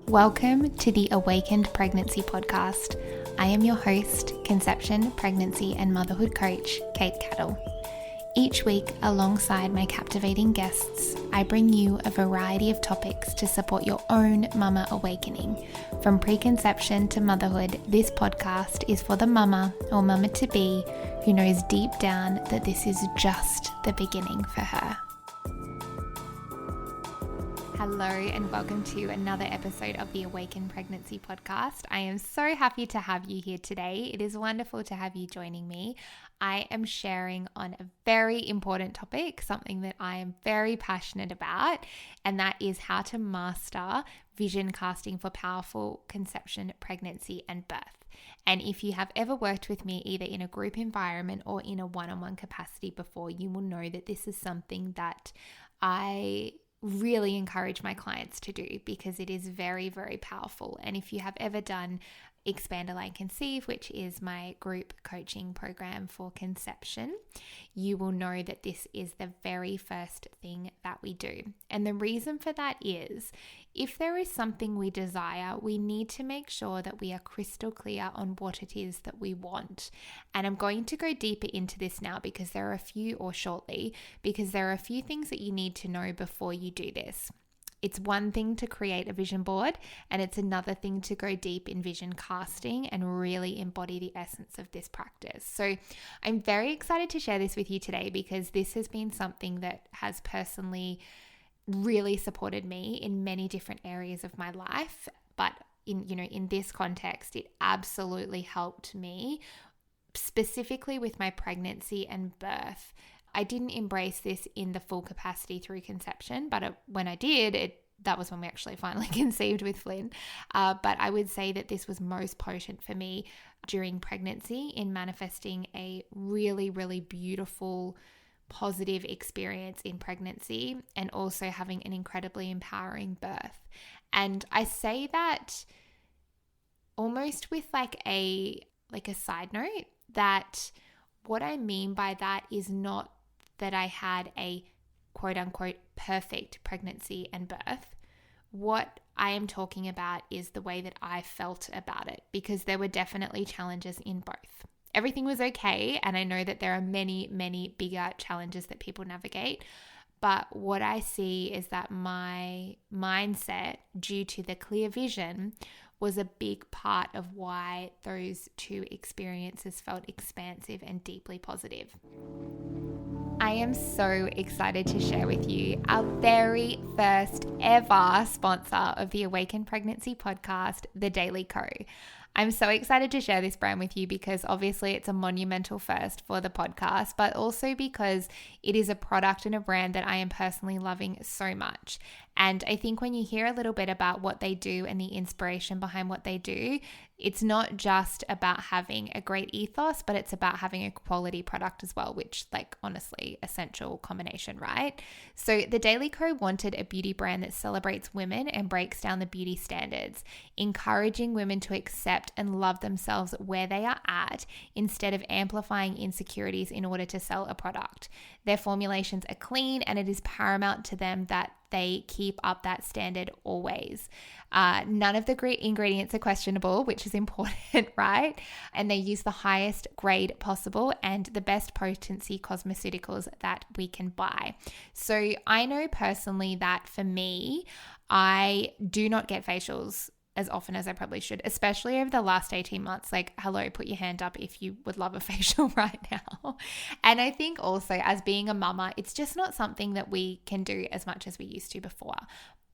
Welcome to the Awakened Pregnancy Podcast. I am your host, conception, pregnancy, and motherhood coach, Kate Cattle. Each week, alongside my captivating guests, I bring you a variety of topics to support your own mama awakening. From preconception to motherhood, this podcast is for the mama or mama-to-be who knows deep down that this is just the beginning for her. Hello and welcome to another episode of the Awakened Pregnancy Podcast. I am so happy to have you here today. It is wonderful to have you joining me. I am sharing on a very important topic, something that I am very passionate about, and that is how to master vision casting for powerful conception, pregnancy, and birth. And if you have ever worked with me either in a group environment or in a one-on-one capacity before, you will know that this is something that I really encourage my clients to do because it is very, very powerful. And if you have ever done Expand, Align, Conceive, which is my group coaching program for conception, you will know that this is the very first thing that we do. And the reason for that is if there is something we desire, we need to make sure that we are crystal clear on what it is that we want. And I'm going to go deeper into this now because there are a few things that you need to know before you do this. It's one thing to create a vision board, and it's another thing to go deep in vision casting and really embody the essence of this practice. So I'm very excited to share this with you today because this has been something that has personally really supported me in many different areas of my life. But in this context, it absolutely helped me specifically with my pregnancy and birth. I didn't embrace this in the full capacity through conception, but when I did, that was when we actually finally conceived with Flynn. But I would say that this was most potent for me during pregnancy in manifesting a really, really beautiful, positive experience in pregnancy and also having an incredibly empowering birth. And I say that almost with like a side note, that what I mean by that is not that I had a quote unquote perfect pregnancy and birth. What I am talking about is the way that I felt about it, because there were definitely challenges in both. Everything was okay, and I know that there are many, many bigger challenges that people navigate. But what I see is that my mindset, due to the clear vision, was a big part of why those two experiences felt expansive and deeply positive. I am so excited to share with you our very first ever sponsor of the Awakened Pregnancy Podcast, The Daily Co. I'm so excited to share this brand with you because obviously it's a monumental first for the podcast, but also because it is a product and a brand that I am personally loving so much. And I think when you hear a little bit about what they do and the inspiration behind what they do, it's not just about having a great ethos, but it's about having a quality product as well, which honestly, essential combination, right? So the Daily Co wanted a beauty brand that celebrates women and breaks down the beauty standards, encouraging women to accept and love themselves where they are at instead of amplifying insecurities in order to sell a product. Their formulations are clean, and it is paramount to them that they keep up that standard always. None of the great ingredients are questionable, which is important, right? And they use the highest grade possible and the best potency cosmeceuticals that we can buy. So I know personally that for me, I do not get facials as often as I probably should, especially over the last 18 months. Hello, put your hand up if you would love a facial right now. And I think also as being a mama, it's just not something that we can do as much as we used to before.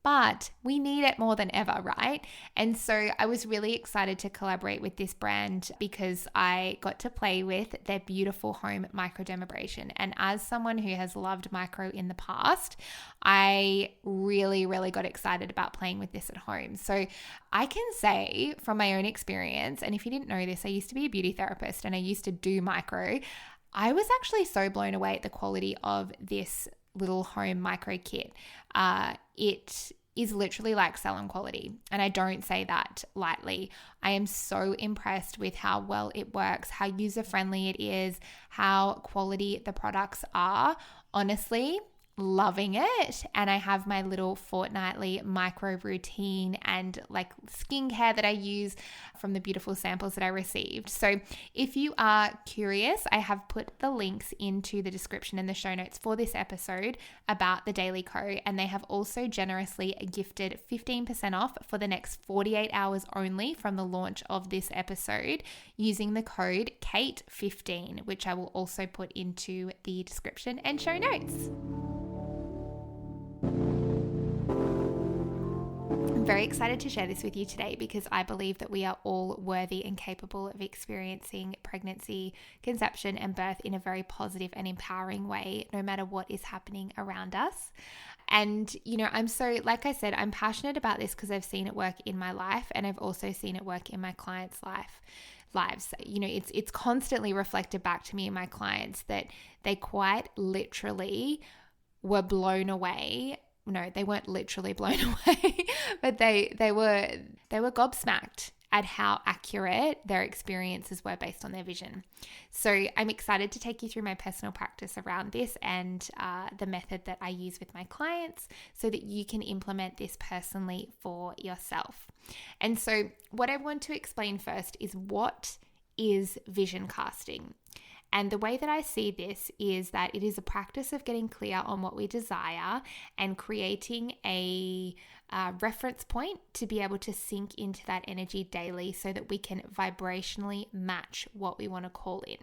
But we need it more than ever, right? And so I was really excited to collaborate with this brand because I got to play with their beautiful home microdermabrasion. And as someone who has loved micro in the past, I really, really got excited about playing with this at home. So I can say from my own experience, and if you didn't know this, I used to be a beauty therapist and I used to do micro. I was actually so blown away at the quality of this little home micro kit. It is literally like salon quality, and I don't say that lightly. I am so impressed with how well it works, how user friendly it is, how quality the products are. Honestly, loving it, and I have my little fortnightly micro routine and like skincare that I use from the beautiful samples that I received. So if you are curious, I have put the links into the description and the show notes for this episode about the Daily Co, and they have also generously gifted 15% off for the next 48 hours only from the launch of this episode using the code KATE15, which I will also put into the description and show notes. I'm very excited to share this with you today because I believe that we are all worthy and capable of experiencing pregnancy, conception, and birth in a very positive and empowering way, no matter what is happening around us. And, like I said, I'm passionate about this because I've seen it work in my life, and I've also seen it work in my clients' lives. It's constantly reflected back to me and my clients that they quite literally were blown away. No, they weren't literally blown away, but they were gobsmacked at how accurate their experiences were based on their vision. So I'm excited to take you through my personal practice around this and the method that I use with my clients so that you can implement this personally for yourself. And so what I want to explain first is what is vision casting. And the way that I see this is that it is a practice of getting clear on what we desire and creating a reference point to be able to sink into that energy daily so that we can vibrationally match what we want to call in.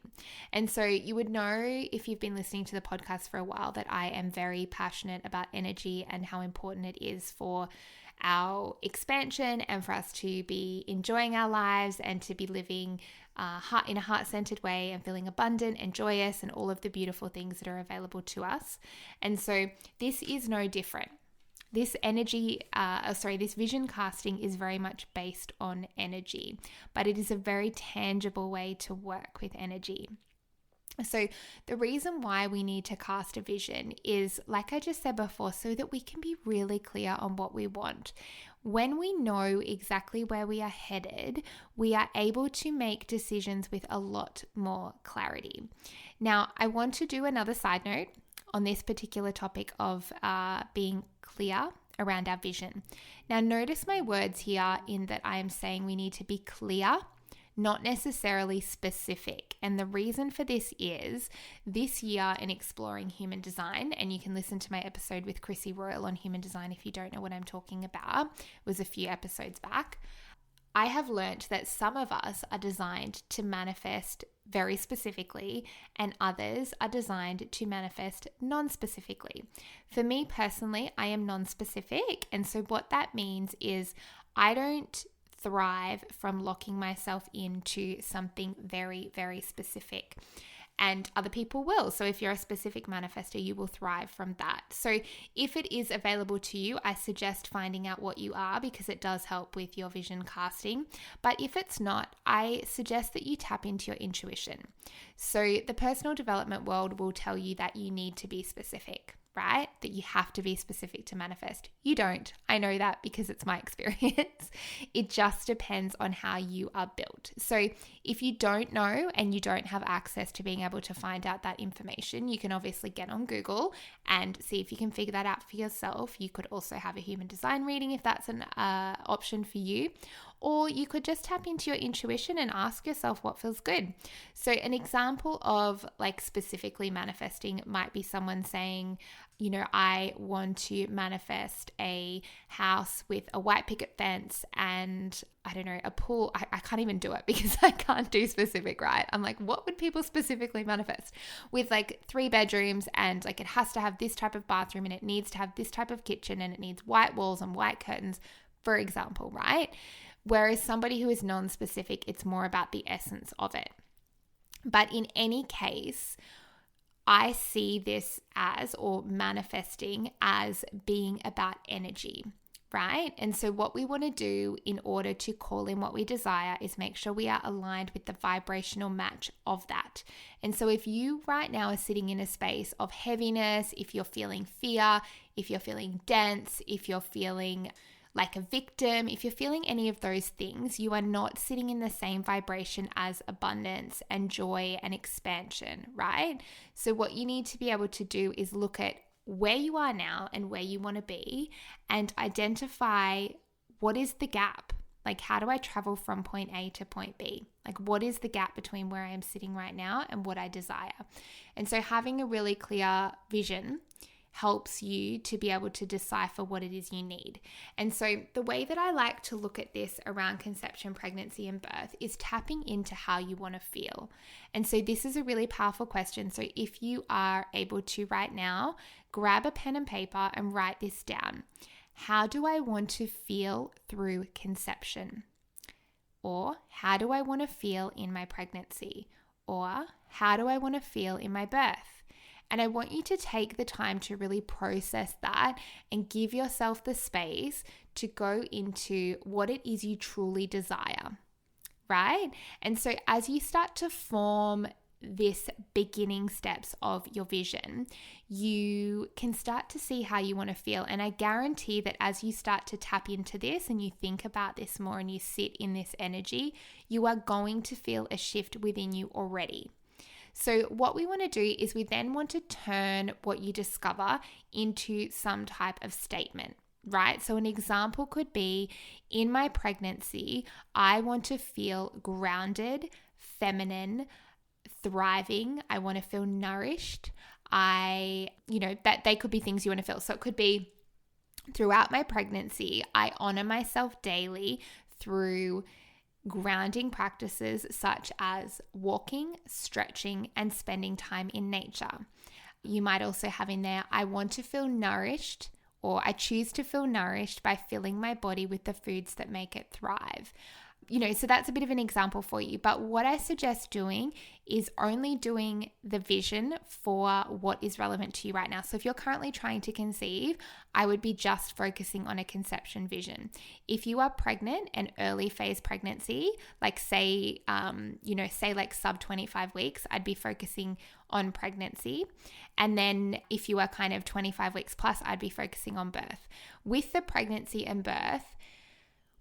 And so you would know if you've been listening to the podcast for a while that I am very passionate about energy and how important it is for our expansion and for us to be enjoying our lives and to be living in a heart-centered way and feeling abundant and joyous and all of the beautiful things that are available to us. And so this is no different. This this vision casting is very much based on energy, but it is a very tangible way to work with energy. So the reason why we need to cast a vision is, like I just said before, so that we can be really clear on what we want. When we know exactly where we are headed, we are able to make decisions with a lot more clarity. Now, I want to do another side note on this particular topic of being clear around our vision. Now, notice my words here in that I am saying we need to be clear, not necessarily specific. And the reason for this is this year in exploring human design, and you can listen to my episode with Chrissy Royal on human design if you don't know what I'm talking about. It was a few episodes back. I have learned that some of us are designed to manifest very specifically and others are designed to manifest non-specifically. For me personally, I am non-specific. And so what that means is I don't thrive from locking myself into something very, very specific. And other people will. So if you're a specific manifestor, you will thrive from that. So if it is available to you, I suggest finding out what you are because it does help with your vision casting. But if it's not, I suggest that you tap into your intuition. So the personal development world will tell you that you need to be specific, right? That you have to be specific to manifest. You don't. I know that because it's my experience. It just depends on how you are built. So if you don't know and you don't have access to being able to find out that information, you can obviously get on Google and see if you can figure that out for yourself. You could also have a human design reading if that's an option for you. Or you could just tap into your intuition and ask yourself what feels good. So an example of like specifically manifesting might be someone saying, I want to manifest a house with a white picket fence and a pool. I can't even do it because I can't do specific, right? I'm like, what would people specifically manifest? With like 3 bedrooms and like it has to have this type of bathroom and it needs to have this type of kitchen and it needs white walls and white curtains, for example, right? Whereas somebody who is non-specific, it's more about the essence of it. But in any case, I see this as, or manifesting as, being about energy, right? And so what we want to do in order to call in what we desire is make sure we are aligned with the vibrational match of that. And so if you right now are sitting in a space of heaviness, if you're feeling fear, if you're feeling dense, if you're feeling like a victim, if you're feeling any of those things, you are not sitting in the same vibration as abundance and joy and expansion, right? So what you need to be able to do is look at where you are now and where you want to be, and identify what is the gap. Like, how do I travel from point A to point B? Like, what is the gap between where I am sitting right now and what I desire? And so having a really clear vision helps you to be able to decipher what it is you need. And so the way that I like to look at this around conception, pregnancy, and birth is tapping into how you want to feel. And so this is a really powerful question. So if you are able to right now, grab a pen and paper and write this down. How do I want to feel through conception? Or how do I want to feel in my pregnancy? Or how do I want to feel in my birth? And I want you to take the time to really process that and give yourself the space to go into what it is you truly desire, right? And so as you start to form this beginning steps of your vision, you can start to see how you want to feel. And I guarantee that as you start to tap into this and you think about this more and you sit in this energy, you are going to feel a shift within you already. So what we want to do is we then want to turn what you discover into some type of statement, right? So an example could be, in my pregnancy, I want to feel grounded, feminine, thriving. I want to feel nourished. That they could be things you want to feel. So it could be, throughout my pregnancy, I honor myself daily through grounding practices such as walking, stretching, and spending time in nature. You might also have in there, I want to feel nourished, or I choose to feel nourished by filling my body with the foods that make it thrive. So that's a bit of an example for you. But what I suggest doing is only doing the vision for what is relevant to you right now. So if you're currently trying to conceive, I would be just focusing on a conception vision. If you are pregnant and early phase pregnancy, like say like sub 25 weeks, I'd be focusing on pregnancy. And then if you are kind of 25 weeks plus, I'd be focusing on birth. With the pregnancy and birth,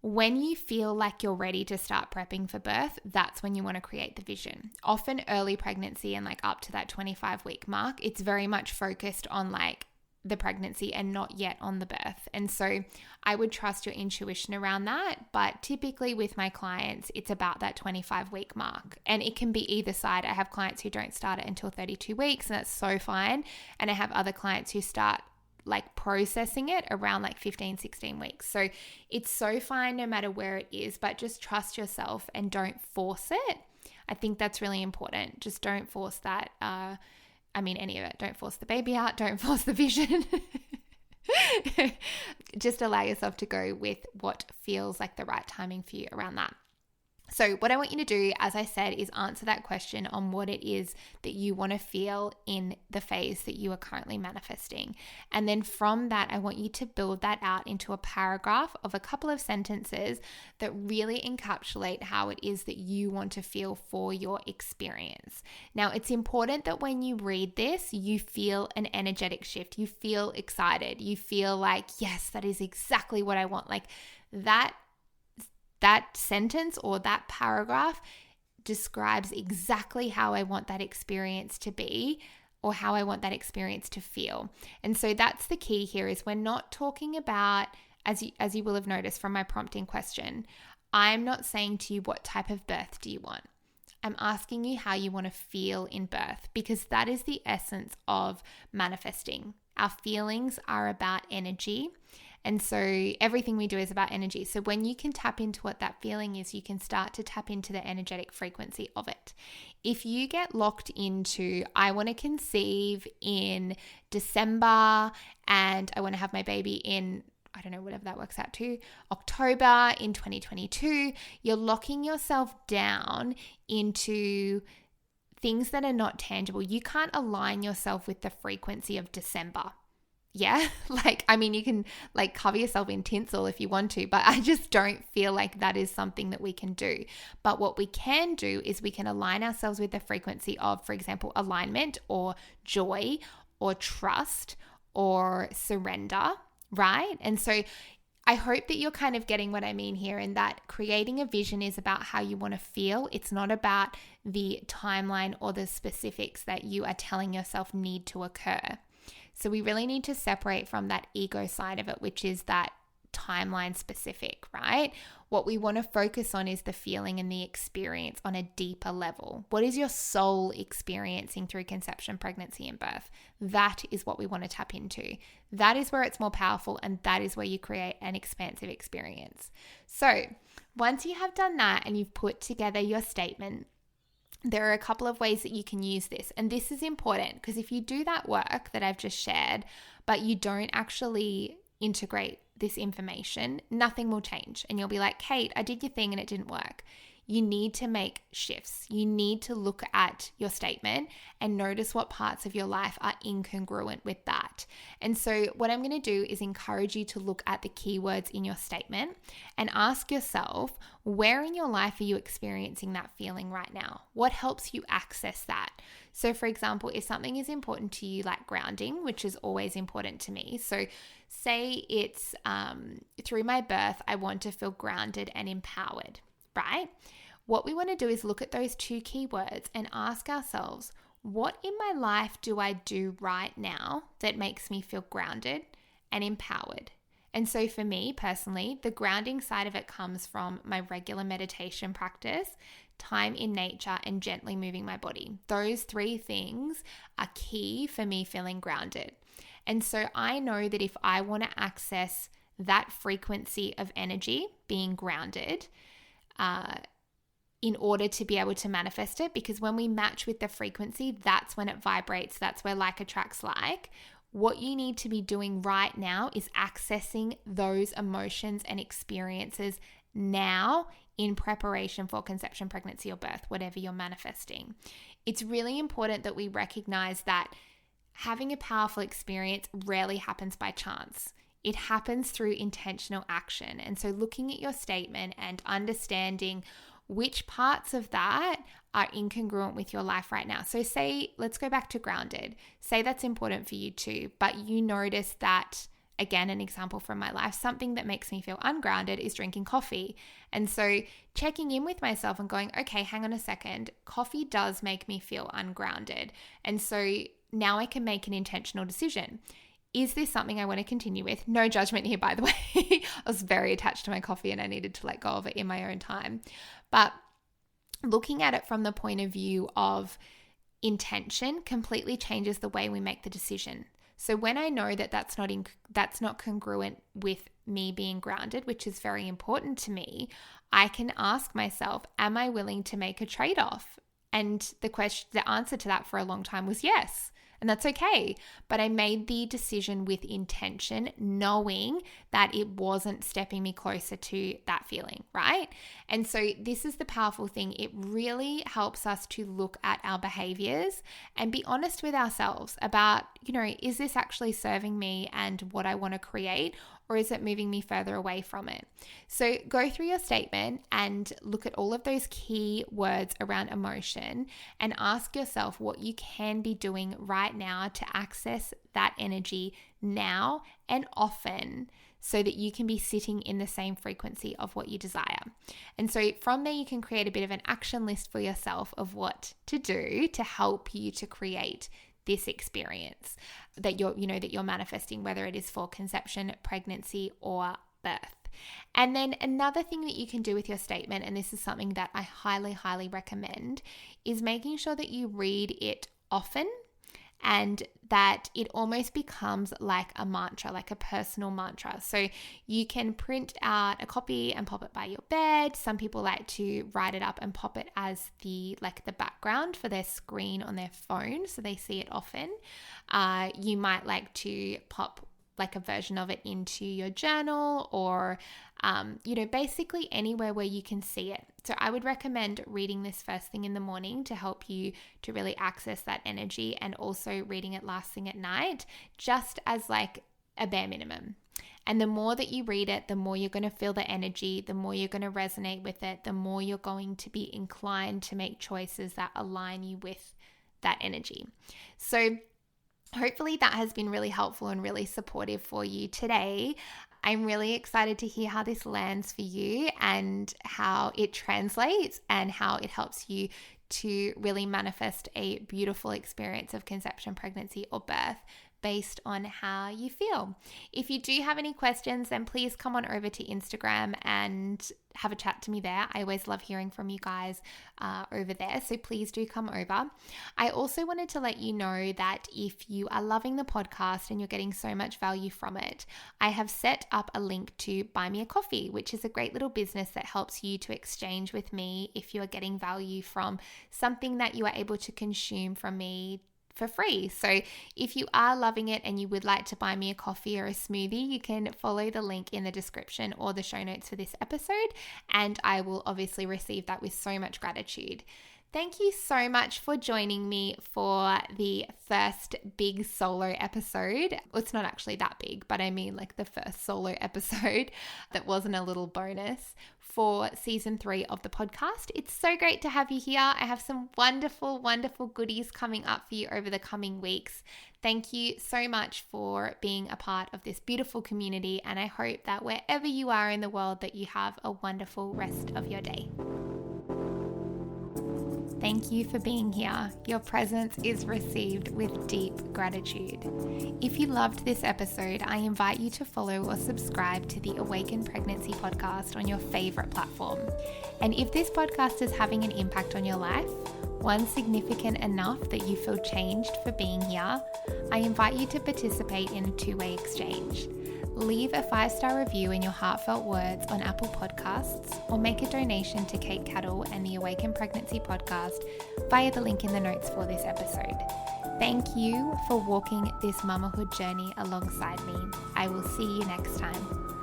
when you feel like you're ready to start prepping for birth, that's when you want to create the vision. Often early pregnancy and like up to that 25-week mark, it's very much focused on like the pregnancy and not yet on the birth. And so I would trust your intuition around that. But typically with my clients, it's about that 25-week mark. And it can be either side. I have clients who don't start it until 32 weeks, and that's so fine. And I have other clients who start like processing it around like 15, 16 weeks. So it's so fine no matter where it is, but just trust yourself and don't force it. I think that's really important. Just don't force that. Any of it. Don't force the baby out. Don't force the vision. Just allow yourself to go with what feels like the right timing for you around that. So what I want you to do, as I said, is answer that question on what it is that you want to feel in the phase that you are currently manifesting. And then from that, I want you to build that out into a paragraph of a couple of sentences that really encapsulate how it is that you want to feel for your experience. Now, it's important that when you read this, you feel an energetic shift. You feel excited. You feel like, yes, that is exactly what I want. Like that sentence or that paragraph describes exactly how I want that experience to be or how I want that experience to feel. And so that's the key here, is we're not talking about, as you will have noticed from my prompting question, I'm not saying to you what type of birth do you want. I'm asking you how you want to feel in birth, because that is the essence of manifesting. Our feelings are about energy. And so everything we do is about energy. So when you can tap into what that feeling is, you can start to tap into the energetic frequency of it. If you get locked into, I want to conceive in December and I want to have my baby in, I don't know, whatever that works out to, October in 2022, you're locking yourself down into things that are not tangible. You can't align yourself with the frequency of December. Yeah, you can cover yourself in tinsel if you want to, but I just don't feel like that is something that we can do. But what we can do is we can align ourselves with the frequency of, for example, alignment or joy or trust or surrender, right? And so I hope that you're kind of getting what I mean here, and that creating a vision is about how you want to feel. It's not about the timeline or the specifics that you are telling yourself need to occur. So we really need to separate from that ego side of it, which is that timeline specific, right? What we want to focus on is the feeling and the experience on a deeper level. What is your soul experiencing through conception, pregnancy, and birth? That is what we want to tap into. That is where it's more powerful, and that is where you create an expansive experience. So once you have done that and you've put together your statement, there are a couple of ways that you can use this. And this is important because if you do that work that I've just shared, but you don't actually integrate this information, nothing will change. And you'll be like, Kate, I did your thing and it didn't work. You need to make shifts. You need to look at your statement and notice what parts of your life are incongruent with that. And so what I'm going to do is encourage you to look at the keywords in your statement and ask yourself, where in your life are you experiencing that feeling right now? What helps you access that? So for example, if something is important to you, like grounding, which is always important to me. So say it's through my birth, I want to feel grounded and empowered, right? What we want to do is look at those two keywords and ask ourselves, what in my life do I do right now that makes me feel grounded and empowered? And so for me personally, the grounding side of it comes from my regular meditation practice, time in nature, and gently moving my body. Those three things are key for me feeling grounded. And so I know that if I want to access that frequency of energy, being grounded, in order to be able to manifest it, because when we match with the frequency, that's when it vibrates. That's where like attracts like. What you need to be doing right now is accessing those emotions and experiences now in preparation for conception, pregnancy, or birth, whatever you're manifesting. It's really important that we recognize that having a powerful experience rarely happens by chance. It happens through intentional action. And so looking at your statement and understanding which parts of that are incongruent with your life right now. So say, let's go back to grounded. Say that's important for you too, but you notice that, again, an example from my life, something that makes me feel ungrounded is drinking coffee. And so checking in with myself and going, okay, hang on a second, coffee does make me feel ungrounded. And so now I can make an intentional decision. Is this something I want to continue with? No judgment here, by the way. I was very attached to my coffee and I needed to let go of it in my own time. But looking at it from the point of view of intention completely changes the way we make the decision. So when I know that that's not congruent with me being grounded, which is very important to me, I can ask myself, am I willing to make a trade-off? And the answer to that for a long time was yes. And that's okay. But I made the decision with intention, knowing that it wasn't stepping me closer to that feeling, right? And so this is the powerful thing. It really helps us to look at our behaviors and be honest with ourselves about, is this actually serving me and what I want to create? Or is it moving me further away from it? So go through your statement and look at all of those key words around emotion and ask yourself what you can be doing right now to access that energy now and often so that you can be sitting in the same frequency of what you desire. And so from there, you can create a bit of an action list for yourself of what to do to help you to create this experience that you're manifesting, whether it is for conception, pregnancy, or birth. And then another thing that you can do with your statement, and this is something that I highly, highly recommend, is making sure that you read it often and that it almost becomes like a mantra, like a personal mantra. So you can print out a copy and pop it by your bed. Some people like to write it up and pop it as the background for their screen on their phone so they see it often. You might like to pop like a version of it into your journal or, basically anywhere where you can see it. So I would recommend reading this first thing in the morning to help you to really access that energy, and also reading it last thing at night, just as like a bare minimum. And the more that you read it, the more you're going to feel the energy, the more you're going to resonate with it, the more you're going to be inclined to make choices that align you with that energy. So hopefully that has been really helpful and really supportive for you today. I'm really excited to hear how this lands for you and how it translates and how it helps you to really manifest a beautiful experience of conception, pregnancy, or birth based on how you feel. If you do have any questions, then please come on over to Instagram and have a chat to me there. I always love hearing from you guys over there, so please do come over. I also wanted to let you know that if you are loving the podcast and you're getting so much value from it, I have set up a link to Buy Me a Coffee, which is a great little business that helps you to exchange with me if you are getting value from something that you are able to consume from me for free. So if you are loving it and you would like to buy me a coffee or a smoothie, you can follow the link in the description or the show notes for this episode, and I will obviously receive that with so much gratitude. Thank you so much for joining me for the first big solo episode. Well, it's not actually that big, but I mean like the first solo episode that wasn't a little bonus for season 3 of the podcast. It's so great to have you here. I have some wonderful, wonderful goodies coming up for you over the coming weeks. Thank you so much for being a part of this beautiful community, and I hope that wherever you are in the world that you have a wonderful rest of your day. Thank you for being here. Your presence is received with deep gratitude. If you loved this episode, I invite you to follow or subscribe to the Awaken Pregnancy podcast on your favorite platform. And if this podcast is having an impact on your life, one significant enough that you feel changed for being here, I invite you to participate in a 2-way exchange. Leave a 5-star review in your heartfelt words on Apple Podcasts, or make a donation to Kate Cattle and the Awaken Pregnancy podcast via the link in the notes for this episode. Thank you for walking this mamahood journey alongside me. I will see you next time.